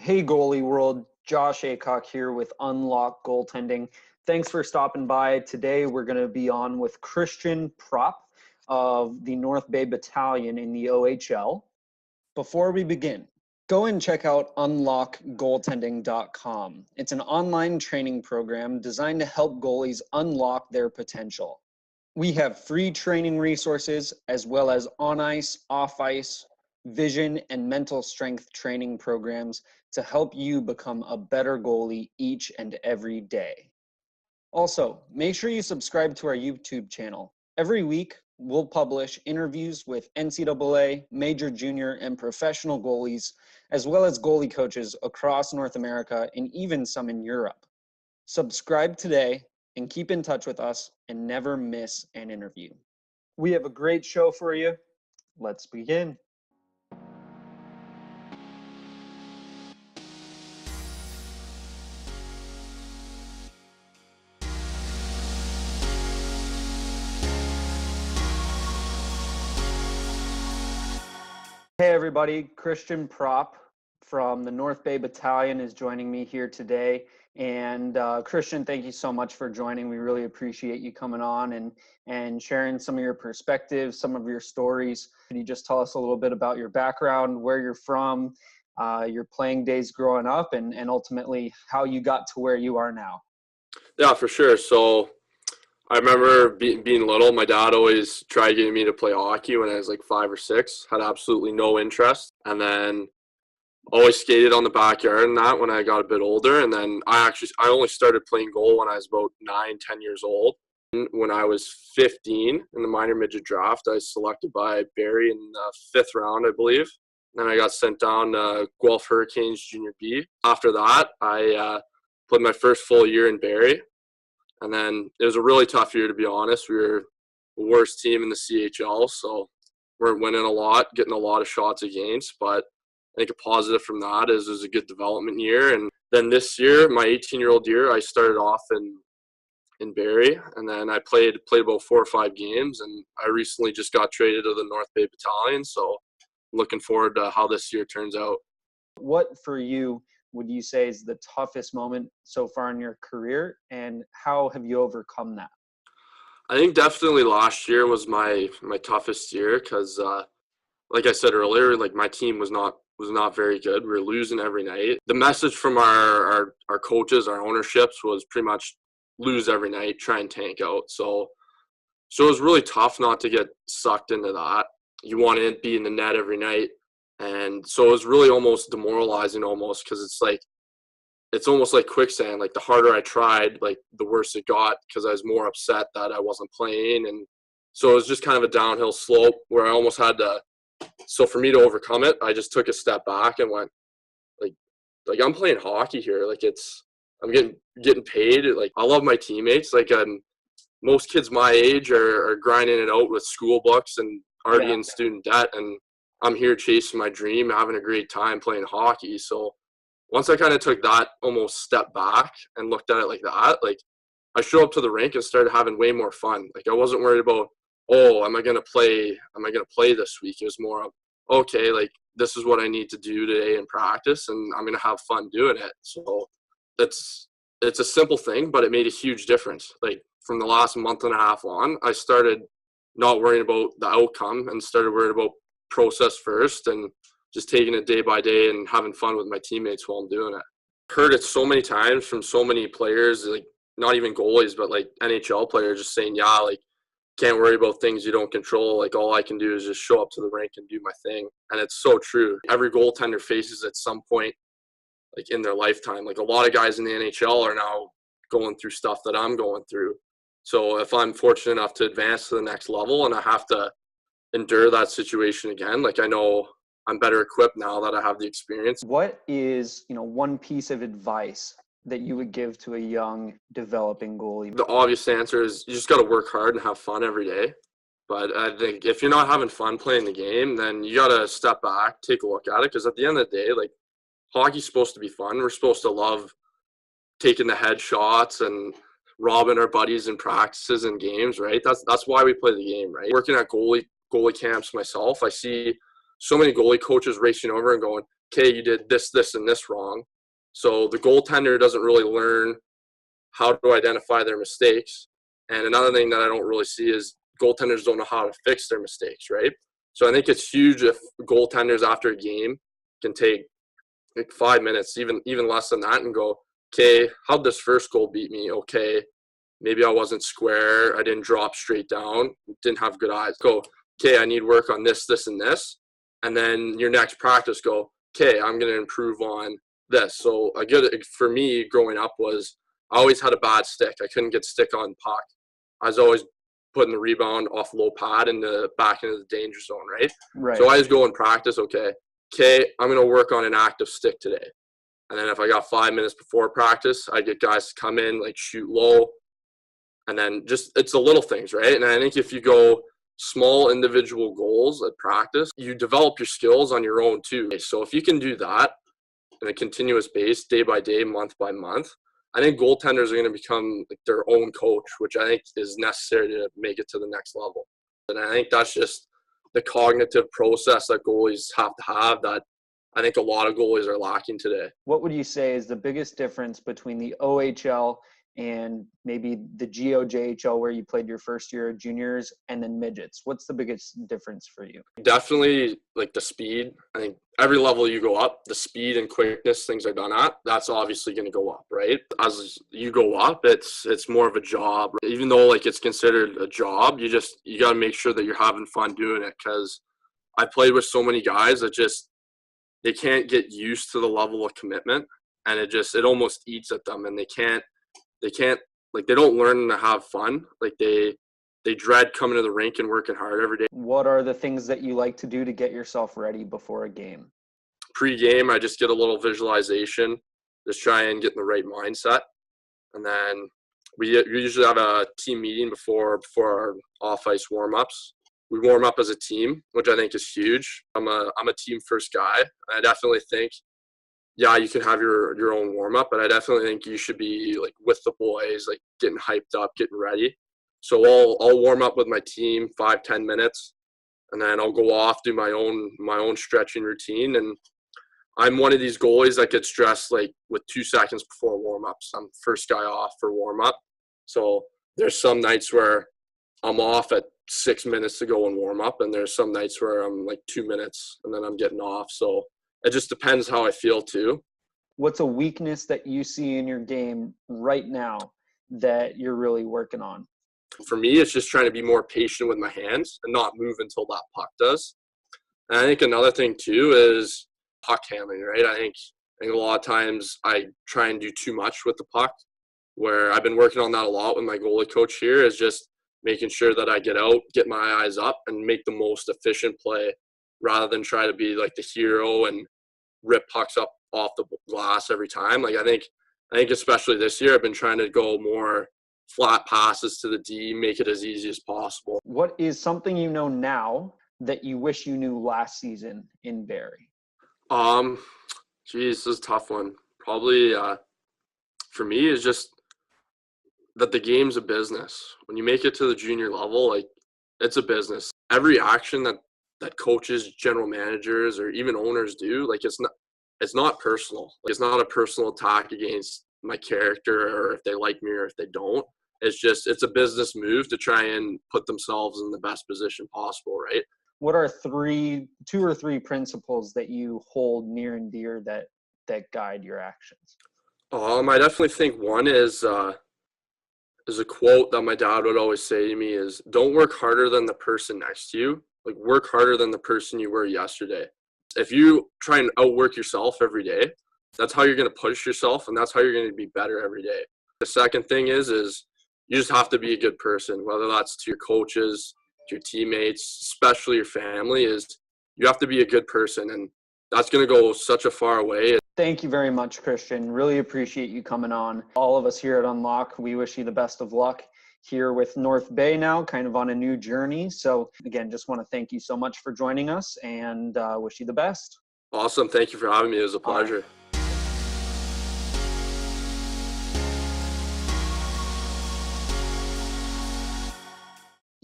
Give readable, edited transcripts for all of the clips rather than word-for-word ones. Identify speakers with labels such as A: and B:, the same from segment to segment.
A: Hey, goalie world. Josh Aycock here with UnLock Goaltending. Thanks for stopping by. Today, we're going to be on with Christian Propp of the North Bay Battalion in the OHL. Before we begin, go and check out unlockgoaltending.com. It's an online training program designed to help goalies unlock their potential. We have free training resources as well as on ice, off ice, vision, and mental strength training programs to help you become a better goalie each and every day. Also, make sure you subscribe to our YouTube channel. Every week, we'll publish interviews with NCAA, major, junior, and professional goalies, as well as goalie coaches across North America and even some in Europe. Subscribe today and keep in touch with us and never miss an interview. We have a great show for you. Let's begin. Hey everybody, Christian Propp from the North Bay Battalion is joining me here today. And Christian, thank you so much for joining. We really appreciate you coming on and sharing some of your perspectives, some of your stories. Could you just tell us a little bit about your background, where you're from, your playing days growing up, and ultimately how you got to where you are now?
B: Yeah, for sure. So I remember being little, my dad always tried getting me to play hockey when I was like 5 or 6, had absolutely no interest. And then always skated on the backyard and that when I got a bit older. And then I only started playing goal when I was about 9, 10 years old. When I was 15 in the minor midget draft, I was selected by Barrie in the 5th round, I believe. Then I got sent down to Guelph Hurricanes Junior B. After that, I played my first full year in Barrie. And then it was a really tough year, to be honest. We were the worst team in the CHL, so we weren't winning a lot, getting a lot of shots against. But I think a positive from that is it was a good development year. And then this year, my 18-year-old year, I started off in Barrie, and then I played about 4 or 5 games, and I recently just got traded to the North Bay Battalion, so I'm looking forward to how this year turns out.
A: What for you would you say is the toughest moment so far in your career, and how have you overcome that?
B: I think definitely last year was my toughest year because, like I said earlier, like my team was not very good. We were losing every night. The message from our coaches, our ownerships, was pretty much lose every night, try and tank out. So it was really tough not to get sucked into that. You want to be in the net every night. And so it was really almost demoralizing because it's almost like quicksand. Like the harder I tried, like the worse it got because I was more upset that I wasn't playing. And so it was just kind of a downhill slope where I almost had to. So for me to overcome it, I just took a step back and went like I'm playing hockey here. Like I'm getting paid. Like I love my teammates. Like most kids my age are grinding it out with school books and already in student debt, and I'm here chasing my dream, having a great time playing hockey. So once I kind of took that almost step back and looked at it like that, like I showed up to the rink and started having way more fun. Like I wasn't worried about, oh, am I gonna play this week? It was more of, okay, like this is what I need to do today in practice, and I'm gonna have fun doing it. So it's a simple thing, but it made a huge difference. Like from the last month and a half on, I started not worrying about the outcome and started worrying about process first and just taking it day by day and having fun with my teammates while I'm doing it. Heard it so many times from so many players, like not even goalies, but like NHL players just saying, yeah, like can't worry about things you don't control. Like all I can do is just show up to the rink and do my thing. And it's so true. Every goaltender faces at some point like in their lifetime. Like a lot of guys in the NHL are now going through stuff that I'm going through. So if I'm fortunate enough to advance to the next level and I have to endure that situation again, like I know I'm better equipped now that I have the experience.
A: What is, one piece of advice that you would give to a young developing goalie?
B: The obvious answer is you just got to work hard and have fun every day. But I think if you're not having fun playing the game, then you got to step back, take a look at it. Because at the end of the day, like hockey's supposed to be fun. We're supposed to love taking the head shots and robbing our buddies in practices and games, right? That's why we play the game, right? Working at goalie camps myself, I see so many goalie coaches racing over and going, okay, you did this, this, and this wrong. So the goaltender doesn't really learn how to identify their mistakes. And another thing that I don't really see is goaltenders don't know how to fix their mistakes, right? So I think it's huge if goaltenders after a game can take like 5 minutes, even less than that, and go, okay, how'd this first goal beat me? Okay, maybe I wasn't square. I didn't drop straight down. Didn't have good eyes. Go, okay, I need work on this, this, and this. And then your next practice, go, okay, I'm going to improve on this. So a good, for me growing up was I always had a bad stick. I couldn't get stick on puck. I was always putting the rebound off low pad back into the danger zone, right?
A: Right.
B: So I just go and practice, okay, I'm going to work on an active stick today. And then if I got 5 minutes before practice, I get guys to come in, like shoot low. And then just, it's the little things, right? And I think if you go small individual goals at practice, you develop your skills on your own too. So if you can do that in a continuous base, day by day, month by month, I think goaltenders are going to become like their own coach, which I think is necessary to make it to the next level. And I think that's just the cognitive process that goalies have to have that I think a lot of goalies are lacking today.
A: What would you say is the biggest difference between the OHL and maybe the GOJHL, where you played your first year of juniors, and then midgets? What's the biggest difference for you?
B: Definitely like the speed. I think every level you go up, the speed and quickness things are done at, that's obviously going to go up, right? As you go up, it's more of a job. Even though like it's considered a job, you got to make sure that you're having fun doing it, because I played with so many guys that they can't get used to the level of commitment, and it almost eats at them, and they can't like, they don't learn to have fun. Like they dread coming to the rink and working hard every day.
A: What are the things that you like to do to get yourself ready before a game?
B: Pre-game, I just get a little visualization, just try and get in the right mindset. And then we usually have a team meeting before our off-ice warm-ups. We warm up as a team, which I think is huge. I'm a team first guy. I definitely think, yeah, you can have your own warm-up, but I definitely think you should be like with the boys, like getting hyped up, getting ready. So I'll warm up with my team 5-10 minutes, and then I'll go off, do my own stretching routine. And I'm one of these goalies that gets dressed like with 2 seconds before warm-ups. I'm first guy off for warm-up. So there's some nights where I'm off at 6 minutes to go and warm up, and there's some nights where I'm like 2 minutes and then I'm getting off. So it just depends how I feel too.
A: What's a weakness that you see in your game right now that you're really working on?
B: For me, it's just trying to be more patient with my hands and not move until that puck does. And I think another thing too is puck handling, right? I think a lot of times I try and do too much with the puck, where I've been working on that a lot with my goalie coach here, is just making sure that I get out, get my eyes up, and make the most efficient play, rather than try to be like the hero and rip pucks up off the glass every time. Like I think especially this year, I've been trying to go more flat passes to the D, make it as easy as possible.
A: What is something you know now that you wish you knew last season in Barrie?
B: This is a tough one. Probably for me is just that the game's a business. When you make it to the junior level, like it's a business. Every action that coaches, general managers, or even owners do, like it's not personal. Like, it's not a personal attack against my character, or if they like me or if they don't. It's a business move to try and put themselves in the best position possible, right?
A: What are 2 or 3 principles that you hold near and dear that guide your actions?
B: I definitely think one is a quote that my dad would always say to me is, don't work harder than the person next to you. Like, work harder than the person you were yesterday. If you try and outwork yourself every day, that's how you're going to push yourself, and that's how you're going to be better every day. The second thing is you just have to be a good person, whether that's to your coaches, to your teammates, especially your family. Is you have to be a good person, and that's going to go such a far way.
A: Thank you very much, Christian. Really appreciate you coming on. All of us here at UnLock, we wish you the best of luck here with North Bay now, kind of on a new journey. So again, just want to thank you so much for joining us, and wish you the best.
B: Awesome. Thank you for having me. It was a pleasure.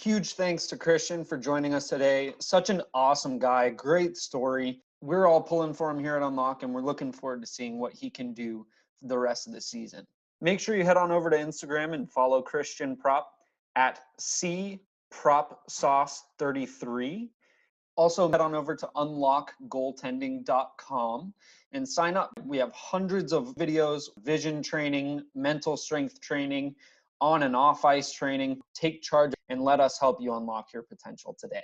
A: Huge thanks to Christian for joining us today. Such an awesome guy, great story. We're all pulling for him here at UnLock, and we're looking forward to seeing what he can do for the rest of the season. Make sure you head on over to Instagram and follow Christian Propp at cproppsauce33. Also, head on over to unlockgoaltending.com and sign up. We have hundreds of videos, vision training, mental strength training, on and off ice training. Take charge and let us help you unlock your potential today.